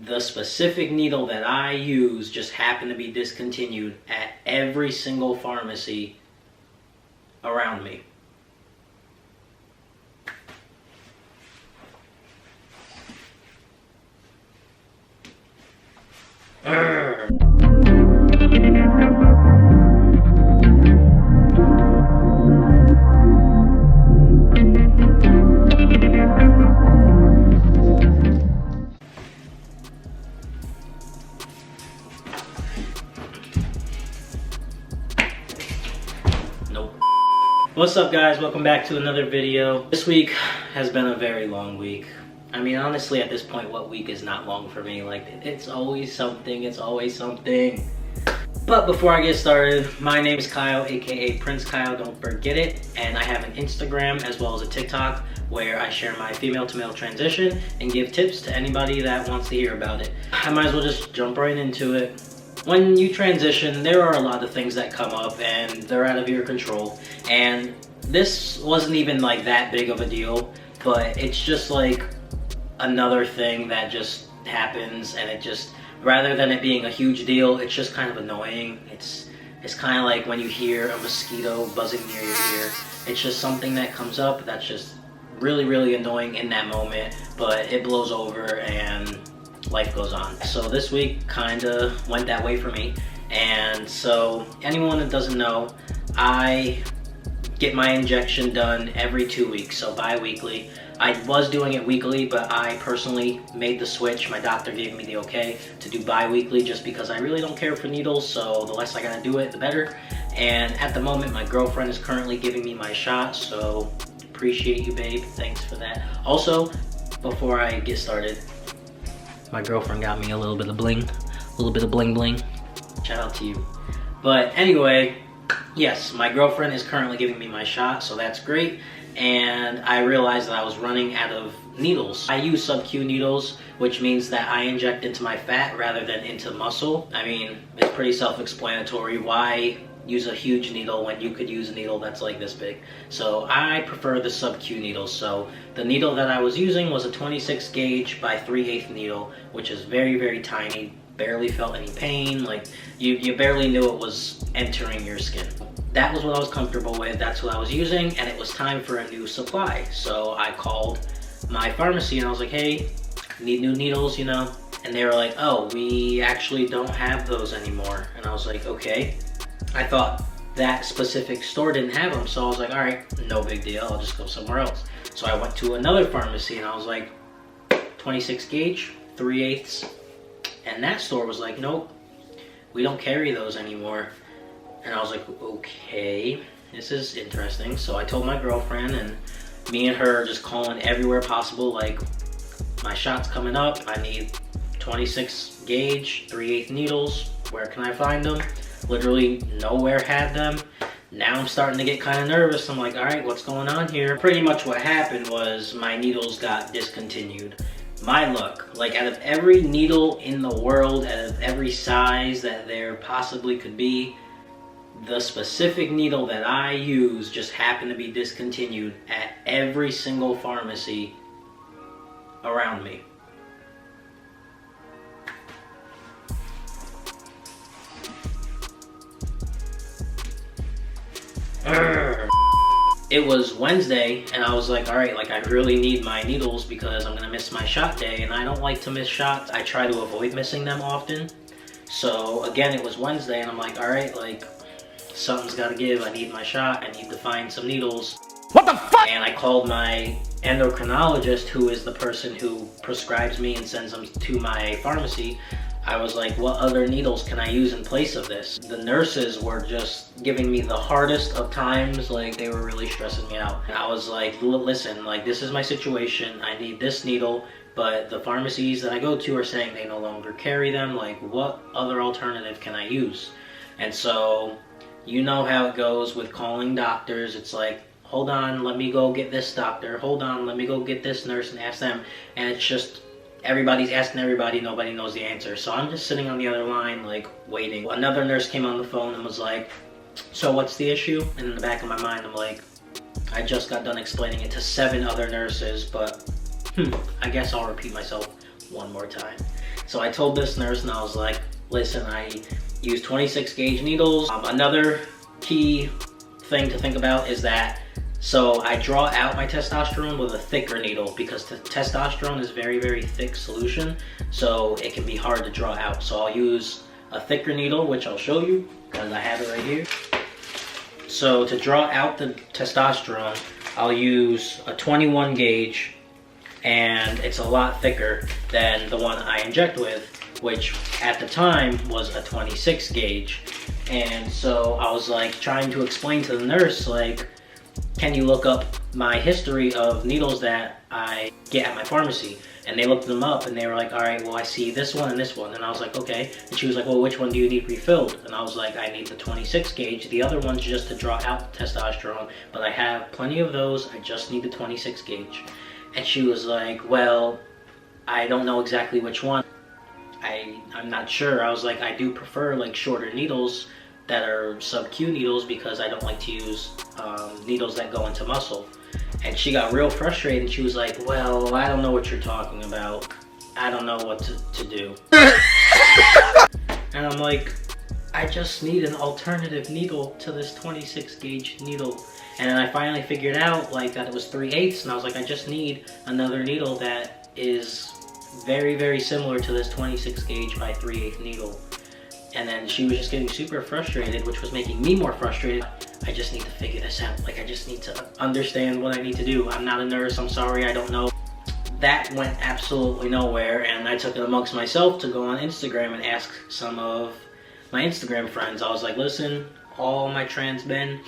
The specific needle that I use just happened to be discontinued at every single pharmacy around me. Nope. What's up, guys? Welcome back to another video. This week has been a very long week. I mean, honestly, at this point, what week is not long for me? Like, it's always something, it's always something. But before I get started, my name is Kyle, aka Prince Kyle, don't forget it. And I have an Instagram as well as a TikTok where I share my female to male transition and give tips to anybody that wants to hear about it. I might as well just jump right into it. When you transition, there are a lot of things that come up and they're out of your control. And this wasn't even like that big of a deal, but it's just like another thing that just happens, and it just, rather than it being a huge deal, it's just kind of annoying. It's kind of like when you hear a mosquito buzzing near your ear. It's just something that comes up that's just really annoying in that moment, but it blows over and life goes on. So this week kind of went that way for me. And so anyone that doesn't know, I get my injection done every 2 weeks, so bi-weekly. I was doing it weekly, but I personally made the switch. My doctor gave me the okay to do bi-weekly just because I really don't care for needles, so the less I gotta do it, the better. And at the moment, my girlfriend is currently giving me my shot, so appreciate you, babe. Thanks for that. Also, before I get started, my girlfriend got me a little bit of bling bling. Shout out to you. But anyway, yes, my girlfriend is currently giving me my shot, so that's great. And I realized that I was running out of needles. I use sub-Q needles, which means that I inject into my fat rather than into muscle. I mean, it's pretty self-explanatory. Why use a huge needle when you could use a needle that's like this big? So I prefer the sub-Q needles. So the needle that I was using was a 26 gauge by 3/8 needle, which is very tiny. Barely felt any pain. Like you barely knew it was entering your skin. That was what I was comfortable with. That's what I was using, and it was time for a new supply. So I called my pharmacy and I was like, hey, need new needles, you know? And they were like, oh, we actually don't have those anymore. And I was like, okay. I thought that specific store didn't have them, so I was like, all right, no big deal, I'll just go somewhere else. So I went to another pharmacy and I was like, 26 gauge, 3/8. And that store was like, nope, we don't carry those anymore. And I was like, okay, this is interesting. So I told my girlfriend, and me and her just calling everywhere possible, like, my shot's coming up, I need 26 gauge, 3/8 needles, where can I find them? Literally nowhere had them. Now I'm starting to get kind of nervous. I'm like, all right, what's going on here? Pretty much what happened was my needles got discontinued. My luck, like out of every needle in the world, out of every size that there possibly could be, the specific needle that I use just happened to be discontinued at every single pharmacy around me. It was Wednesday, and I was like, all right, like I really need my needles because I'm gonna miss my shot day, and I don't like to miss shots. I try to avoid missing them often. So again, it was Wednesday, and I'm like, all right, like something's gotta give. I need my shot. I need to find some needles. What the fuck? And I called my endocrinologist, who is the person who prescribes me and sends them to my pharmacy. I was like, what other needles can I use in place of this? The nurses were just giving me the hardest of times. Like, they were really stressing me out. And I was like, listen, like, this is my situation. I need this needle, but the pharmacies that I go to are saying they no longer carry them. Like, what other alternative can I use? And so, you know how it goes with calling doctors. It's like, hold on, let me go get this doctor. Hold on, let me go get this nurse and ask them. And it's just, everybody's asking everybody, nobody knows the answer. So I'm just sitting on the other line, like, waiting. Another nurse came on the phone and was like, so what's the issue? And in the back of my mind, I'm like, I just got done explaining it to 7 other nurses, but I guess I'll repeat myself one more time. So I told this nurse and I was like, listen, I use 26 gauge needles. Another key thing to think about is that, so I draw out my testosterone with a thicker needle because the testosterone is very, very thick solution, so it can be hard to draw out. So I'll use a thicker needle, which I'll show you because I have it right here. So to draw out the testosterone, I'll use a 21 gauge, and it's a lot thicker than the one I inject with, which at the time was a 26 gauge. And so I was like trying to explain to the nurse, like, can you look up my history of needles that I get at my pharmacy? And they looked them up and they were like, all right, well, I see this one and this one. And I was like, okay. And she was like, well, which one do you need refilled? And I was like, I need the 26 gauge. The other one's just to draw out the testosterone, but I have plenty of those. I just need the 26 gauge. And she was like, well, I don't know exactly which one. I'm not sure. I was like, I do prefer like shorter needles that are sub-Q needles because I don't like to use needles that go into muscle. And she got real frustrated and she was like, well, I don't know what you're talking about. I don't know what to do. And I'm like, I just need an alternative needle to this 26 gauge needle. And then I finally figured out like that it was 3/8, and I was like, I just need another needle that is very, very similar to this 26 gauge by 3/8 needle. And then she was just getting super frustrated, which was making me more frustrated. I just need to figure this out. Like, I just need to understand what I need to do. I'm not a nurse, I'm sorry, I don't know. That went absolutely nowhere, and I took it amongst myself to go on Instagram and ask some of my Instagram friends. I was like, listen, all my trans men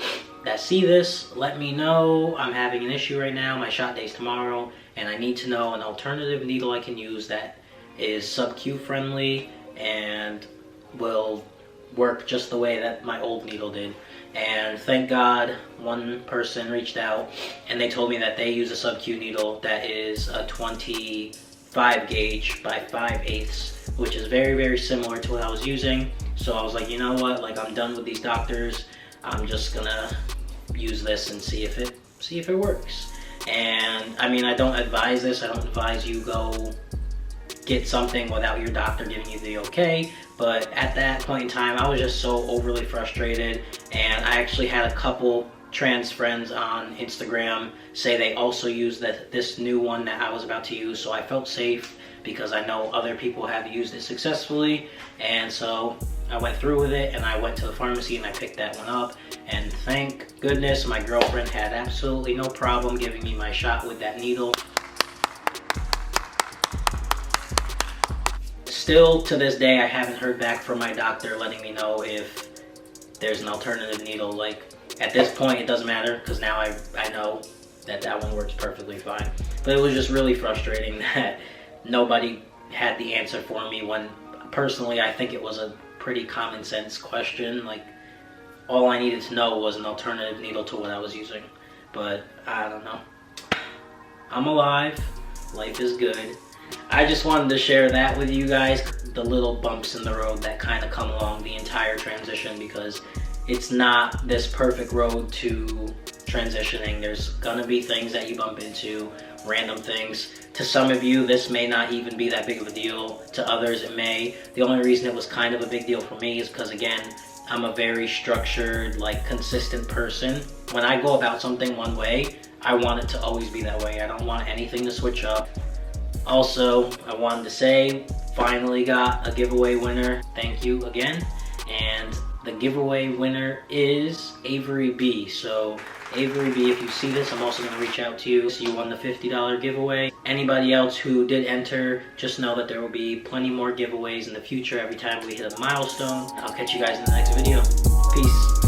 that see this, let me know. I'm having an issue right now. My shot day's tomorrow, and I need to know an alternative needle I can use that is sub-Q friendly and will work just the way that my old needle did. And thank God one person reached out and they told me that they use a sub-Q needle that is a 25 gauge by 5/8, which is very, very similar to what I was using. So I was like, you know what, like, I'm done with these doctors. I'm just gonna use this and see if it works. And I mean, I don't advise this. I don't advise you go get something without your doctor giving you the okay. But at that point in time, I was just so overly frustrated, and I actually had a couple trans friends on Instagram say they also use this new one that I was about to use, so I felt safe because I know other people have used it successfully. And so I went through with it, and I went to the pharmacy and I picked that one up, and thank goodness my girlfriend had absolutely no problem giving me my shot with that needle. Still to this day, I haven't heard back from my doctor letting me know if there's an alternative needle. Like, at this point, it doesn't matter because now I know that one works perfectly fine. But it was just really frustrating that nobody had the answer for me when, personally, I think it was a pretty common sense question. Like, all I needed to know was an alternative needle to what I was using. But I don't know. I'm alive. Life is good. I just wanted to share that with you guys, the little bumps in the road that kind of come along the entire transition, because it's not this perfect road to transitioning. There's gonna be things that you bump into, random things. To some of you, this may not even be that big of a deal. To others, it may. The only reason it was kind of a big deal for me is because, again, I'm a very structured, like, consistent person. When I go about something one way, I want it to always be that way. I don't want anything to switch up. Also, I wanted to say, finally got a giveaway winner. Thank you again. And the giveaway winner is Avery B. So, Avery B, if you see this, I'm also going to reach out to you. So you won the $50 giveaway. Anybody else who did enter, just know that there will be plenty more giveaways in the future every time we hit a milestone. I'll catch you guys in the next video. Peace.